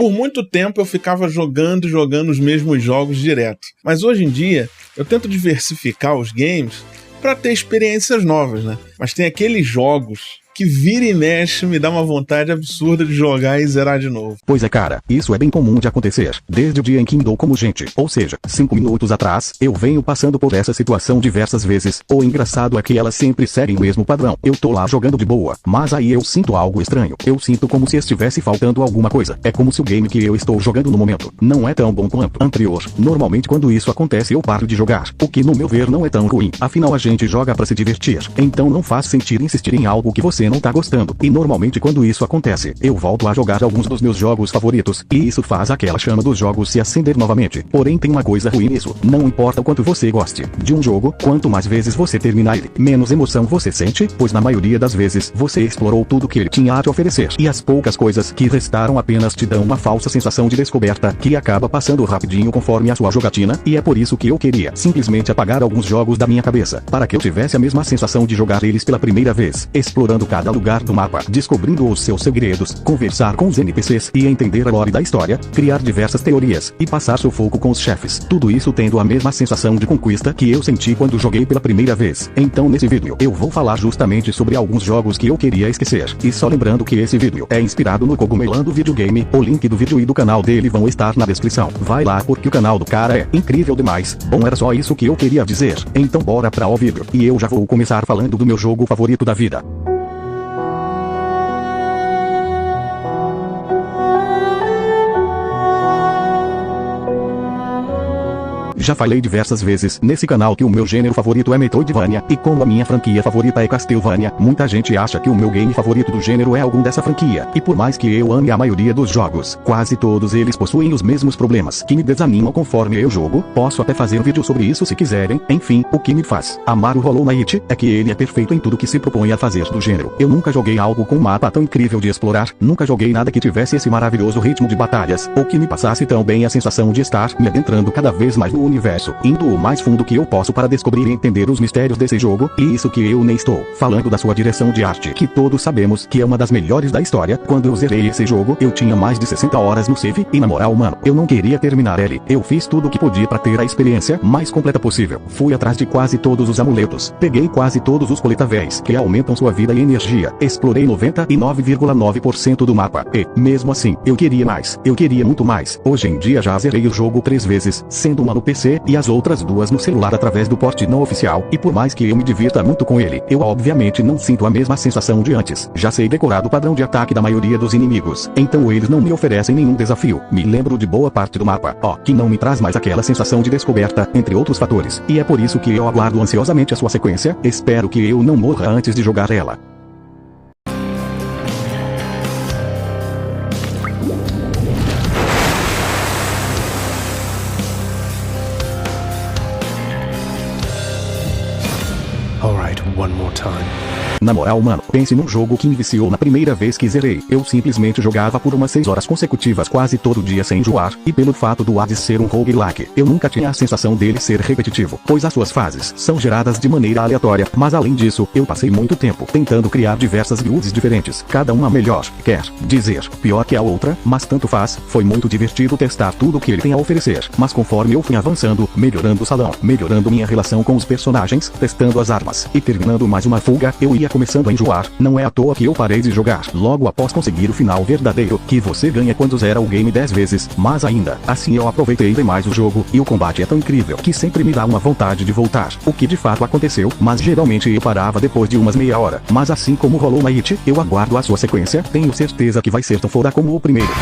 Por muito tempo eu ficava jogando os mesmos jogos direto. Mas hoje em dia eu tento diversificar os games para ter experiências novas, né? Mas tem aqueles jogos que vira e mexe me dá uma vontade absurda de jogar e zerar de novo. Pois é, cara, isso é bem comum de acontecer, desde o dia em que indou como gente, ou seja, 5 minutos atrás, eu venho passando por essa situação diversas vezes. O engraçado é que elas sempre seguem o mesmo padrão. Eu tô lá jogando de boa, mas aí eu sinto algo estranho. Eu sinto como se estivesse faltando alguma coisa. É como se o game que eu estou jogando no momento não é tão bom quanto o anterior. Normalmente quando isso acontece eu paro de jogar, o que no meu ver não é tão ruim. Afinal a gente joga pra se divertir, então não faz sentido insistir em algo que você não tá gostando. E normalmente quando isso acontece, eu volto a jogar alguns dos meus jogos favoritos, e isso faz aquela chama dos jogos se acender novamente. Porém tem uma coisa ruim nisso: não importa o quanto você goste de um jogo, quanto mais vezes você terminar ele, menos emoção você sente, pois na maioria das vezes você explorou tudo que ele tinha a te oferecer, e as poucas coisas que restaram apenas te dão uma falsa sensação de descoberta, que acaba passando rapidinho conforme a sua jogatina. E é por isso que eu queria simplesmente apagar alguns jogos da minha cabeça, para que eu tivesse a mesma sensação de jogar eles pela primeira vez, explorando cada lugar do mapa, descobrindo os seus segredos, conversar com os NPCs e entender a lore da história, criar diversas teorias e passar sufoco com os chefes. Tudo isso tendo a mesma sensação de conquista que eu senti quando joguei pela primeira vez. Então nesse vídeo eu vou falar justamente sobre alguns jogos que eu queria esquecer. E só lembrando que esse vídeo é inspirado no Cogumelando Videogame. O link do vídeo e do canal dele vão estar na descrição. Vai lá porque o canal do cara é incrível demais. Bom, era só isso que eu queria dizer. Então bora pra o vídeo. E eu já vou começar falando do meu jogo favorito da vida. Já falei diversas vezes nesse canal que o meu gênero favorito é Metroidvania, e como a minha franquia favorita é Castlevania, muita gente acha que o meu game favorito do gênero é algum dessa franquia. E por mais que eu ame a maioria dos jogos, quase todos eles possuem os mesmos problemas que me desanimam conforme eu jogo. Posso até fazer um vídeo sobre isso se quiserem. Enfim, o que me faz amar o Hollow Knight é que ele é perfeito em tudo que se propõe a fazer do gênero. Eu nunca joguei algo com um mapa tão incrível de explorar, nunca joguei nada que tivesse esse maravilhoso ritmo de batalhas, ou que me passasse tão bem a sensação de estar me adentrando cada vez mais no universo, indo o mais fundo que eu posso para descobrir e entender os mistérios desse jogo. E isso que eu nem estou falando da sua direção de arte, que todos sabemos que é uma das melhores da história. Quando eu zerei esse jogo, eu tinha mais de 60 horas no save, e na moral, mano, eu não queria terminar ele. Eu fiz tudo o que podia para ter a experiência mais completa possível. Fui atrás de quase todos os amuletos, peguei quase todos os coletavéis que aumentam sua vida e energia, explorei 99,9% do mapa, e, mesmo assim, eu queria mais. Eu queria muito mais. Hoje em dia já zerei o jogo 3 vezes, sendo uma no PC e as outras 2 no celular através do port não oficial, e por mais que eu me divirta muito com ele, eu obviamente não sinto a mesma sensação de antes. Já sei decorar o padrão de ataque da maioria dos inimigos, então eles não me oferecem nenhum desafio. Me lembro de boa parte do mapa, que não me traz mais aquela sensação de descoberta, entre outros fatores, e é por isso que eu aguardo ansiosamente a sua sequência. Espero que eu não morra antes de jogar ela. Alright, one more time. Na moral, mano, pense num jogo que me viciou na primeira vez que zerei. Eu simplesmente jogava por umas 6 horas consecutivas quase todo dia sem enjoar, e pelo fato do Hades ser um roguelike, eu nunca tinha a sensação dele ser repetitivo, pois as suas fases são geradas de maneira aleatória. Mas além disso, eu passei muito tempo tentando criar diversas builds diferentes, cada uma melhor, quer dizer, pior que a outra, mas tanto faz. Foi muito divertido testar tudo o que ele tem a oferecer, mas conforme eu fui avançando, melhorando o salão, melhorando minha relação com os personagens, testando as armas, e terminando mais uma fuga, eu ia começando a enjoar. Não é à toa que eu parei de jogar logo após conseguir o final verdadeiro, que você ganha quando zera o game 10 vezes, mas ainda assim eu aproveitei demais o jogo, e o combate é tão incrível que sempre me dá uma vontade de voltar, o que de fato aconteceu, mas geralmente eu parava depois de umas meia hora. Mas assim como Hollow Knight, eu aguardo a sua sequência, tenho certeza que vai ser tão foda como o primeiro.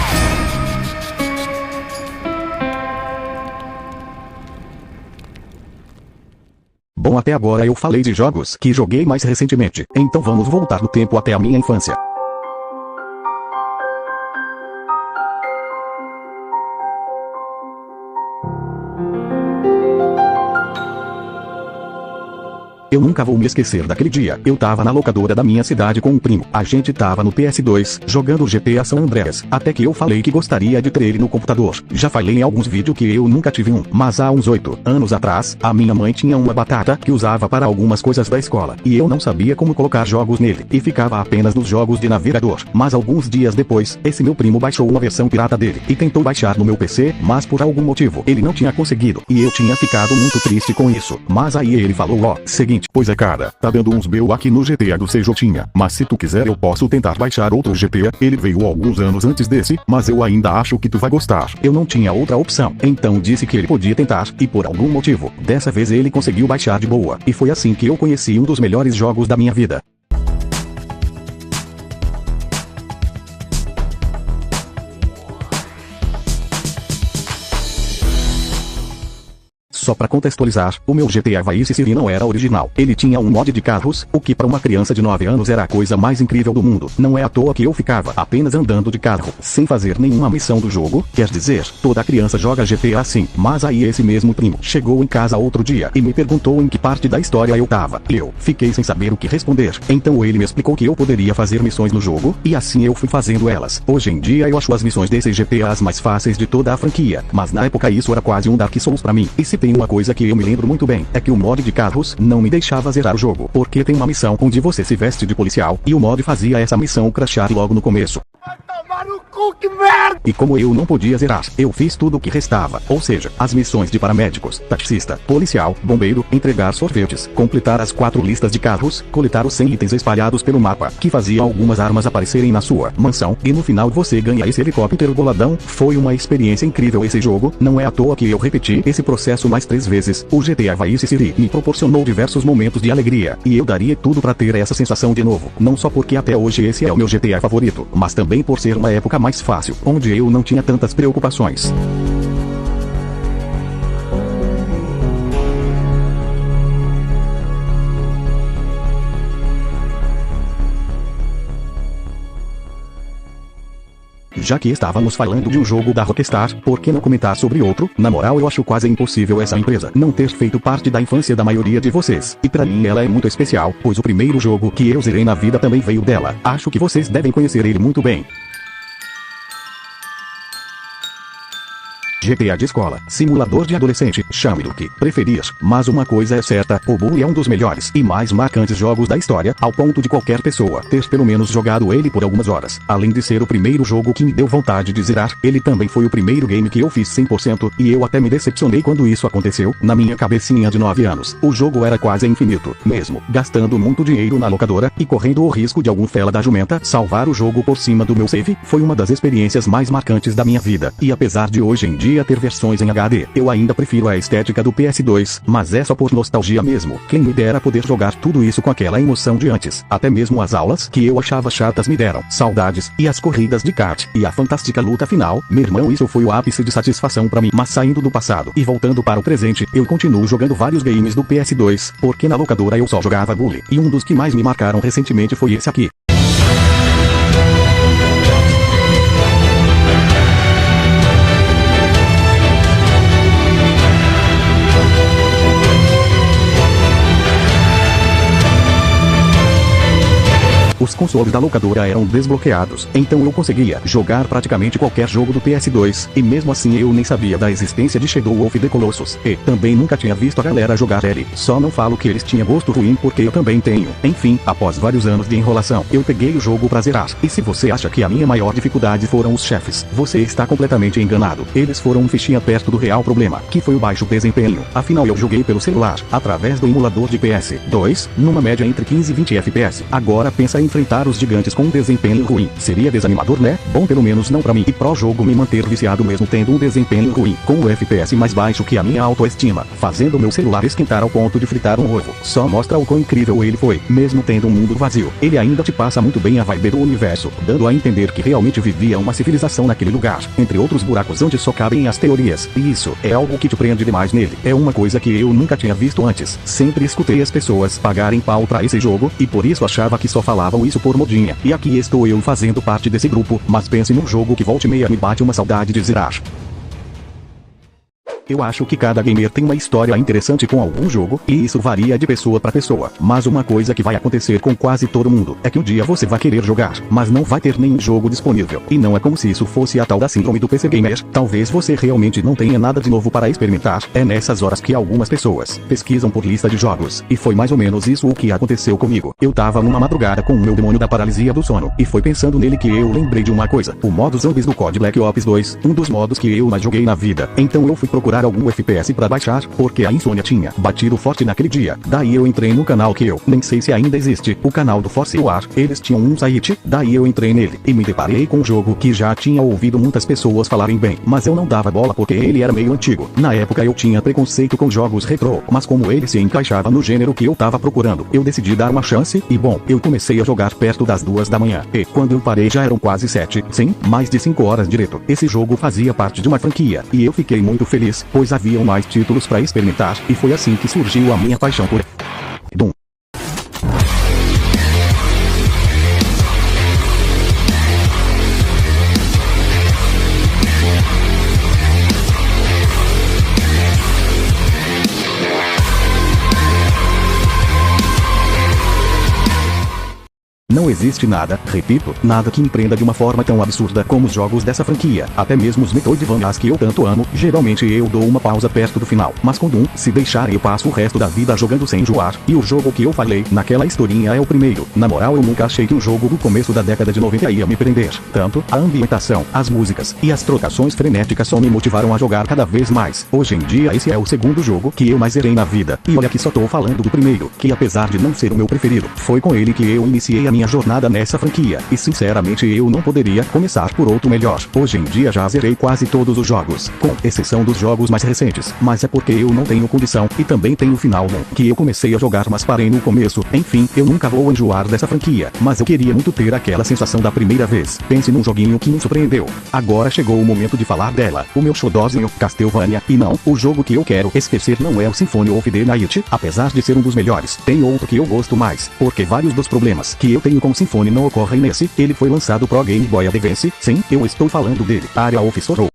Bom, até agora eu falei de jogos que joguei mais recentemente, então vamos voltar no tempo até a minha infância. Eu nunca vou me esquecer daquele dia. Eu tava na locadora da minha cidade com um primo. A gente tava no PS2, jogando GTA San Andreas, até que eu falei que gostaria de ter ele no computador. Já falei em alguns vídeos que eu nunca tive um, mas há uns 8 anos atrás, a minha mãe tinha uma batata que usava para algumas coisas da escola, e eu não sabia como colocar jogos nele, e ficava apenas nos jogos de navegador. Mas alguns dias depois, esse meu primo baixou uma versão pirata dele, e tentou baixar no meu PC, mas por algum motivo, ele não tinha conseguido, e eu tinha ficado muito triste com isso. Mas aí ele falou, ó, seguinte, pois é cara, tá dando uns BO aqui no GTA do CJ, mas se tu quiser eu posso tentar baixar outro GTA, ele veio alguns anos antes desse, mas eu ainda acho que tu vai gostar. Eu não tinha outra opção, então disse que ele podia tentar, e por algum motivo, dessa vez ele conseguiu baixar de boa, e foi assim que eu conheci um dos melhores jogos da minha vida. Só pra contextualizar, o meu GTA Vice City não era original. Ele tinha um mod de carros, o que pra uma criança de 9 anos era a coisa mais incrível do mundo. Não é à toa que eu ficava apenas andando de carro, sem fazer nenhuma missão do jogo, quer dizer, toda criança joga GTA assim. Mas aí esse mesmo primo chegou em casa outro dia e me perguntou em que parte da história eu tava. Eu fiquei sem saber o que responder. Então ele me explicou que eu poderia fazer missões no jogo, e assim eu fui fazendo elas. Hoje em dia eu acho as missões desses GTAs mais fáceis de toda a franquia, mas na época isso era quase um Dark Souls pra mim. E se tem uma coisa que eu me lembro muito bem, é que o mod de carros não me deixava zerar o jogo, porque tem uma missão onde você se veste de policial, e o mod fazia essa missão crashar logo no começo. Que merda! E como eu não podia zerar, eu fiz tudo o que restava, ou seja, as missões de paramédicos, taxista, policial, bombeiro, entregar sorvetes, completar as 4 listas de carros, coletar os 100 itens espalhados pelo mapa, que faziam algumas armas aparecerem na sua mansão, e no final você ganha esse helicóptero boladão. Foi uma experiência incrível esse jogo, não é à toa que eu repeti esse processo mais 3 vezes. O GTA Vice City me proporcionou diversos momentos de alegria, e eu daria tudo pra ter essa sensação de novo, não só porque até hoje esse é o meu GTA favorito, mas também por ser uma época mais fácil, onde eu não tinha tantas preocupações. Já que estávamos falando de um jogo da Rockstar, por que não comentar sobre outro? Na moral, eu acho quase impossível essa empresa não ter feito parte da infância da maioria de vocês. E pra mim ela é muito especial, pois o primeiro jogo que eu zerei na vida também veio dela. Acho que vocês devem conhecer ele muito bem. GTA de escola, simulador de adolescente, chame do que preferir, mas uma coisa é certa, o Bully é um dos melhores e mais marcantes jogos da história, ao ponto de qualquer pessoa ter pelo menos jogado ele por algumas horas. Além de ser o primeiro jogo que me deu vontade de zerar, ele também foi o primeiro game que eu fiz 100%, e eu até me decepcionei quando isso aconteceu. Na minha cabecinha de 9 anos, o jogo era quase infinito, mesmo gastando muito dinheiro na locadora, e correndo o risco de algum fela da jumenta salvar o jogo por cima do meu save. Foi uma das experiências mais marcantes da minha vida, e apesar de hoje em dia ter versões em HD, eu ainda prefiro a estética do PS2, mas é só por nostalgia mesmo. Quem me dera poder jogar tudo isso com aquela emoção de antes. Até mesmo as aulas que eu achava chatas me deram saudades, e as corridas de kart, e a fantástica luta final. Meu irmão, isso foi o ápice de satisfação pra mim. Mas saindo do passado e voltando para o presente, eu continuo jogando vários games do PS2, porque na locadora eu só jogava Bully, e um dos que mais me marcaram recentemente foi esse aqui. Os consoles da locadora eram desbloqueados, então eu conseguia jogar praticamente qualquer jogo do PS2, e mesmo assim eu nem sabia da existência de Shadow of the Colossus, e também nunca tinha visto a galera jogar ele. Só não falo que eles tinham gosto ruim porque eu também tenho. Enfim, após vários anos de enrolação, eu peguei o jogo pra zerar. E se você acha que a minha maior dificuldade foram os chefes, você está completamente enganado. Eles foram um fichinha perto do real problema, que foi o baixo desempenho. Afinal eu joguei pelo celular, através do emulador de PS2, numa média entre 15 e 20 FPS. Agora pensa em enfrentar os gigantes com um desempenho ruim. Seria desanimador, né? Bom, pelo menos não pra mim. E pro jogo me manter viciado mesmo tendo um desempenho ruim, com o FPS mais baixo que a minha autoestima, fazendo meu celular esquentar ao ponto de fritar um ovo. Só mostra o quão incrível ele foi. Mesmo tendo um mundo vazio, ele ainda te passa muito bem a vibe do universo, dando a entender que realmente vivia uma civilização naquele lugar, entre outros buracos onde só cabem as teorias. E isso é algo que te prende demais nele. É uma coisa que eu nunca tinha visto antes. Sempre escutei as pessoas pagarem pau pra esse jogo, e por isso achava que só falavam isso por modinha. E aqui estou eu fazendo parte desse grupo, mas pense num jogo que volte e meia me bate uma saudade de zerar. Eu acho que cada gamer tem uma história interessante com algum jogo, e isso varia de pessoa para pessoa. Mas uma coisa que vai acontecer com quase todo mundo é que um dia você vai querer jogar, mas não vai ter nenhum jogo disponível. E não é como se isso fosse a tal da síndrome do PC Gamer. Talvez você realmente não tenha nada de novo para experimentar. É nessas horas que algumas pessoas pesquisam por lista de jogos. E foi mais ou menos isso o que aconteceu comigo. Eu tava numa madrugada com o meu demônio da paralisia do sono, e foi pensando nele que eu lembrei de uma coisa: o modo zombies do COD Black Ops 2, um dos modos que eu mais joguei na vida. Então eu fui procurar algum FPS pra baixar, porque a insônia tinha batido forte naquele dia. Daí eu entrei no canal que eu nem sei se ainda existe, o canal do Force War. Eles tinham um site, daí eu entrei nele, e me deparei com um jogo que já tinha ouvido muitas pessoas falarem bem, mas eu não dava bola porque ele era meio antigo. Na época eu tinha preconceito com jogos retrô, mas como ele se encaixava no gênero que eu tava procurando, eu decidi dar uma chance, e bom, eu comecei a jogar perto das 2 da manhã, e quando eu parei já eram quase 7, sim, mais de 5 horas direto. Esse jogo fazia parte de uma franquia, e eu fiquei muito feliz, pois haviam mais títulos pra experimentar, e foi assim que surgiu a minha paixão por Doom. Não existe nada, repito, nada que me prenda de uma forma tão absurda como os jogos dessa franquia. Até mesmo os Metroidvanias que eu tanto amo, geralmente eu dou uma pausa perto do final. Mas com Doom, se deixar eu passo o resto da vida jogando sem enjoar. E o jogo que eu falei naquela historinha é o primeiro. Na moral, eu nunca achei que um jogo do começo da década de 90 ia me prender. Tanto a ambientação, as músicas e as trocações frenéticas só me motivaram a jogar cada vez mais. Hoje em dia esse é o segundo jogo que eu mais zerei na vida. E olha que só tô falando do primeiro, que apesar de não ser o meu preferido, foi com ele que eu iniciei a minha jornada nessa franquia, e sinceramente eu não poderia começar por outro melhor. Hoje em dia já zerei quase todos os jogos, com exceção dos jogos mais recentes, mas é porque eu não tenho condição, e também tem o final 1, que eu comecei a jogar mas parei no começo. Enfim, eu nunca vou enjoar dessa franquia, mas eu queria muito ter aquela sensação da primeira vez. Pense num joguinho que me surpreendeu. Agora chegou o momento de falar dela, o meu xodózinho, Castlevania, e não, o jogo que eu quero esquecer não é o Symphony of the Night, apesar de ser um dos melhores. Tem outro que eu gosto mais, porque vários dos problemas que eu tenho com Symphony não ocorrem nesse. Ele foi lançado pro Game Boy Advance, sim, eu estou falando dele, Area of Sorrow.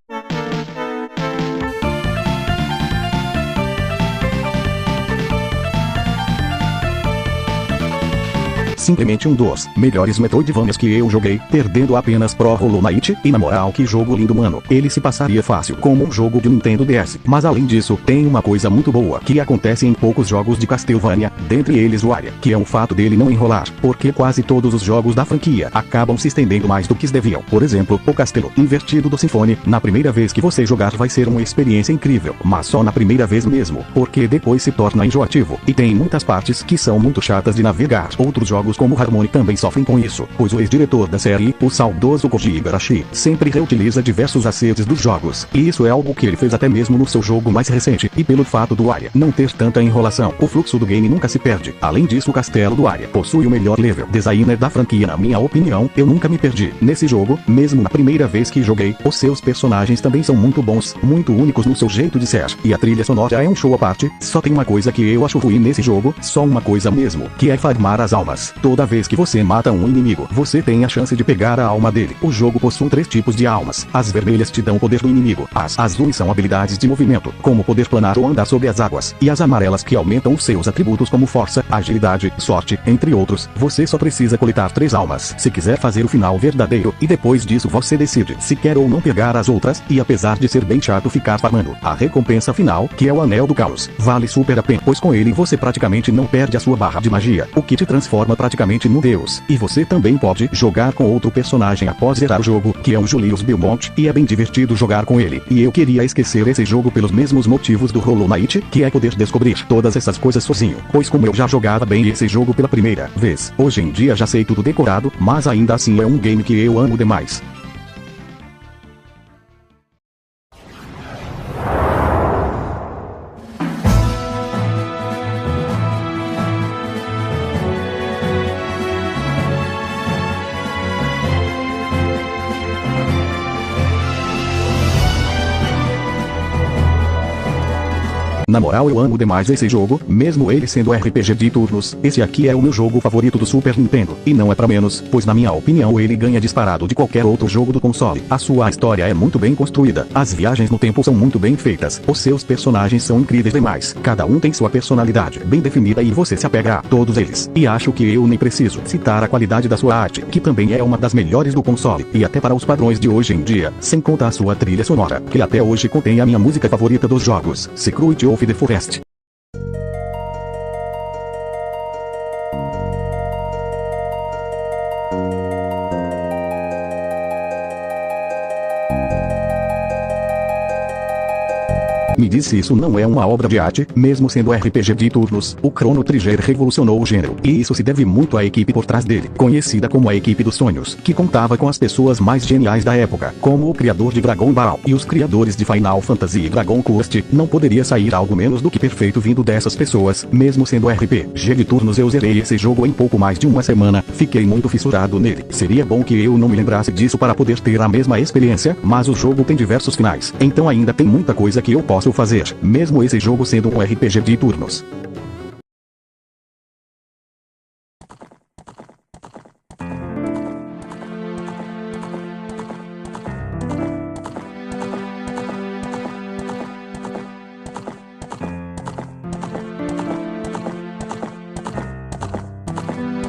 Simplesmente um dos melhores Metroidvanias que eu joguei, perdendo apenas pro Hollow Knight, e na moral que jogo lindo mano, ele se passaria fácil como um jogo de Nintendo DS. Mas além disso, tem uma coisa muito boa, que acontece em poucos jogos de Castlevania, dentre eles o Area, que é o fato dele não enrolar, porque quase todos os jogos da franquia acabam se estendendo mais do que deviam. Por exemplo, o castelo invertido do Symphony, na primeira vez que você jogar vai ser uma experiência incrível, mas só na primeira vez mesmo, porque depois se torna enjoativo, e tem muitas partes que são muito chatas de navegar. Outros jogos como Harmony também sofrem com isso, pois o ex-diretor da série, o saudoso Koji Igarashi, sempre reutiliza diversos assets dos jogos, e isso é algo que ele fez até mesmo no seu jogo mais recente, e pelo fato do Area não ter tanta enrolação, o fluxo do game nunca se perde. Além disso, o castelo do Area possui o melhor level designer da franquia na minha opinião, eu nunca me perdi nesse jogo, mesmo na primeira vez que joguei. Os seus personagens também são muito bons, muito únicos no seu jeito de ser, e a trilha sonora é um show à parte. Só tem uma coisa que eu acho ruim nesse jogo, só uma coisa mesmo, que é farmar as almas. Toda vez que você mata um inimigo, você tem a chance de pegar a alma dele. O jogo possui 3 tipos de almas. As vermelhas te dão o poder do inimigo. As azuis são habilidades de movimento, como poder planar ou andar sobre as águas. E as amarelas que aumentam os seus atributos como força, agilidade, sorte, entre outros. Você só precisa coletar 3 almas, se quiser fazer o final verdadeiro, e depois disso você decide se quer ou não pegar as outras, e apesar de ser bem chato ficar farmando, a recompensa final, que é o Anel do Caos, vale super a pena, pois com ele você praticamente não perde a sua barra de magia, o que te transforma praticamente no deus. E você também pode jogar com outro personagem após zerar o jogo, que é o Julius Belmont, e é bem divertido jogar com ele. E eu queria esquecer esse jogo pelos mesmos motivos do Hollow Knight, que é poder descobrir todas essas coisas sozinho, pois como eu já jogava bem esse jogo pela primeira vez, hoje em dia já sei tudo decorado, mas ainda assim é um game que eu amo demais. Na moral, eu amo demais esse jogo, mesmo ele sendo RPG de turnos. Esse aqui é o meu jogo favorito do Super Nintendo, e não é pra menos, pois na minha opinião ele ganha disparado de qualquer outro jogo do console. A sua história é muito bem construída, as viagens no tempo são muito bem feitas, os seus personagens são incríveis demais, cada um tem sua personalidade bem definida e você se apega a todos eles. E acho que eu nem preciso citar a qualidade da sua arte, que também é uma das melhores do console, e até para os padrões de hoje em dia, sem contar a sua trilha sonora, que até hoje contém a minha música favorita dos jogos, Secret of the Forest. Me diz se isso não é uma obra de arte, mesmo sendo RPG de turnos, o Chrono Trigger revolucionou o gênero, e isso se deve muito à equipe por trás dele, conhecida como a Equipe dos Sonhos, que contava com as pessoas mais geniais da época, como o criador de Dragon Ball, e os criadores de Final Fantasy e Dragon Quest. Não poderia sair algo menos do que perfeito vindo dessas pessoas, mesmo sendo RPG de turnos. Eu zerei esse jogo em pouco mais de uma semana, fiquei muito fissurado nele. Seria bom que eu não me lembrasse disso para poder ter a mesma experiência, mas o jogo tem diversos finais, então ainda tem muita coisa que eu posso fazer, mesmo esse jogo sendo um RPG de turnos.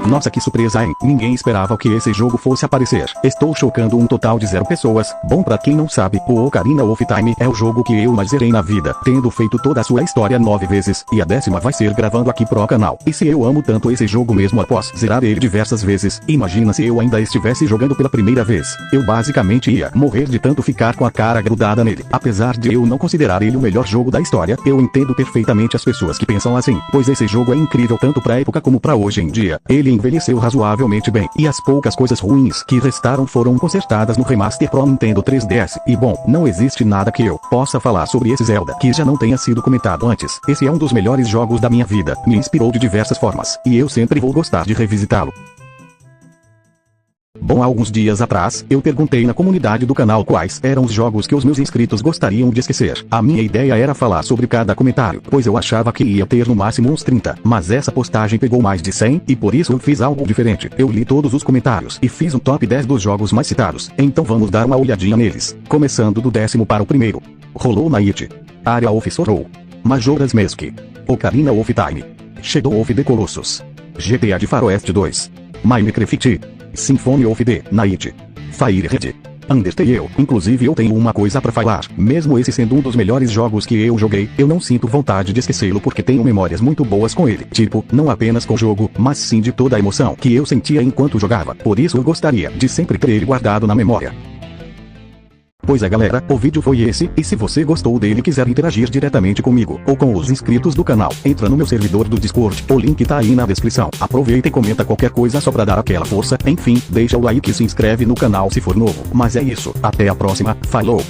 Nossa, que surpresa, hein? Ninguém esperava que esse jogo fosse aparecer. Estou chocando um total de 0 pessoas. Bom, pra quem não sabe, o Ocarina of Time é o jogo que eu mais zerei na vida, tendo feito toda a sua história 9 vezes, e a 10ª vai ser gravando aqui pro canal. E se eu amo tanto esse jogo mesmo após zerar ele diversas vezes, imagina se eu ainda estivesse jogando pela primeira vez. Eu basicamente ia morrer de tanto ficar com a cara grudada nele. Apesar de eu não considerar ele o melhor jogo da história, eu entendo perfeitamente as pessoas que pensam assim, pois esse jogo é incrível tanto pra época como pra hoje em dia. Ele envelheceu razoavelmente bem, e as poucas coisas ruins que restaram foram consertadas no remaster pro Nintendo 3DS. E bom, não existe nada que eu possa falar sobre esse Zelda que já não tenha sido comentado antes. Esse é um dos melhores jogos da minha vida, me inspirou de diversas formas, e eu sempre vou gostar de revisitá-lo. Bom, há alguns dias atrás, eu perguntei na comunidade do canal quais eram os jogos que os meus inscritos gostariam de esquecer. A minha ideia era falar sobre cada comentário, pois eu achava que ia ter no máximo uns 30, mas essa postagem pegou mais de 100, e por isso eu fiz algo diferente. Eu li todos os comentários, e fiz um top 10 dos jogos mais citados, então vamos dar uma olhadinha neles. Começando do 10º para o primeiro. Hollow Knight, Area of Sorrow, Majora's Mask, Ocarina of Time, Shadow of the Colossus, GTA de Faroeste 2, Minecraft, Symphony of the Night, Firehead, Undertale. Inclusive eu tenho uma coisa pra falar, mesmo esse sendo um dos melhores jogos que eu joguei, eu não sinto vontade de esquecê-lo porque tenho memórias muito boas com ele. Tipo, não apenas com o jogo, mas sim de toda a emoção que eu sentia enquanto jogava. Por isso eu gostaria de sempre ter ele guardado na memória. Pois é, galera, o vídeo foi esse, e se você gostou dele e quiser interagir diretamente comigo, ou com os inscritos do canal, entra no meu servidor do Discord, o link tá aí na descrição. Aproveita e comenta qualquer coisa só pra dar aquela força, enfim, deixa o like e se inscreve no canal se for novo. Mas é isso, até a próxima, falou!